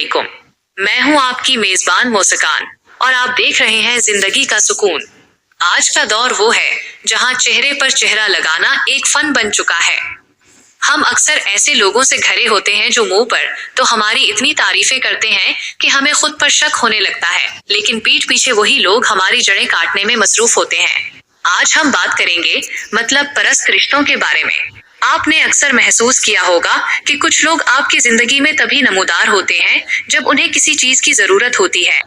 वालेकुम। मैं हूं आपकी मेजबान मुस्कान और आप देख रहे हैं जिंदगी का सुकून। आज का दौर वो है जहां चेहरे पर चेहरा लगाना एक फन बन चुका है। हम अक्सर ऐसे लोगों से घिरे होते हैं जो मुंह पर तो हमारी इतनी तारीफें करते हैं कि हमें खुद पर शक होने लगता है, लेकिन पीठ पीछे वही लोग हमारी जड़ें काटने में मसरूफ होते हैं। आज हम बात करेंगे मतलब परस्त रिश्तों के बारे में। आपने अक्सर महसूस किया होगा कि कुछ लोग आपकी जिंदगी में तभी नमूदार होते हैं जब उन्हें किसी चीज की जरूरत होती है।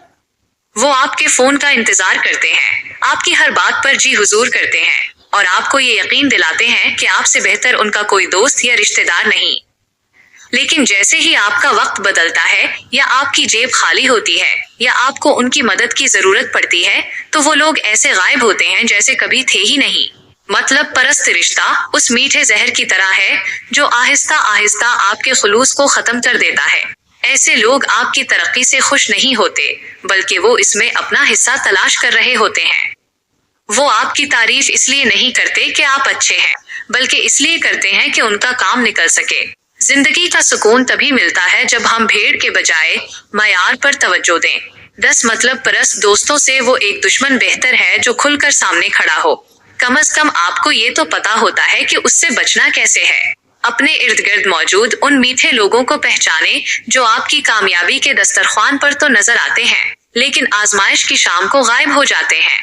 वो आपके फोन का इंतजार करते हैं, आपकी हर बात पर जी हुजूर करते हैं और आपको ये यकीन दिलाते हैं कि आपसे बेहतर उनका कोई दोस्त या रिश्तेदार नहीं। लेकिन जैसे ही आपका वक्त बदलता है या आपकी जेब खाली होती है या आपको उनकी मदद की जरूरत पड़ती है तो वो लोग ऐसे गायब होते हैं जैसे कभी थे ही नहीं। मतलब परस्त रिश्ता उस मीठे जहर की तरह है जो आहिस्ता आहिस्ता आपके खुलूस को खत्म कर देता है। ऐसे लोग आपकी तरक्की से खुश नहीं होते, बल्कि वो इसमें अपना हिस्सा तलाश कर रहे होते हैं। वो आपकी तारीफ इसलिए नहीं करते कि आप अच्छे हैं, बल्कि इसलिए करते हैं कि उनका काम निकल सके। जिंदगी का सुकून तभी मिलता है जब हम भीड़ के बजाय मयार पर तवज्जो दें। 10 मतलब परस्त दोस्तों से वो एक दुश्मन बेहतर है जो खुलकर सामने खड़ा हो। कम से कम आपको ये तो पता होता है कि उससे बचना कैसे है। अपने इर्द गिर्द मौजूद उन मीठे लोगों को पहचाने जो आपकी कामयाबी के दस्तरख्वान पर तो नजर आते हैं, लेकिन आजमाइश की शाम को गायब हो जाते हैं।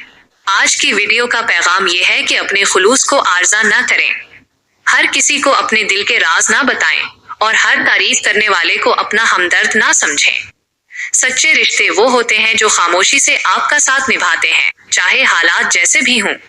आज की वीडियो का पैगाम ये है कि अपने खुलूस को आर्जा ना करें, हर किसी को अपने दिल के राज ना बताएं और हर तारीफ करने वाले को अपना हमदर्द ना समझें। सच्चे रिश्ते वो होते हैं जो खामोशी से आपका साथ निभाते हैं, चाहे हालात जैसे भी हों।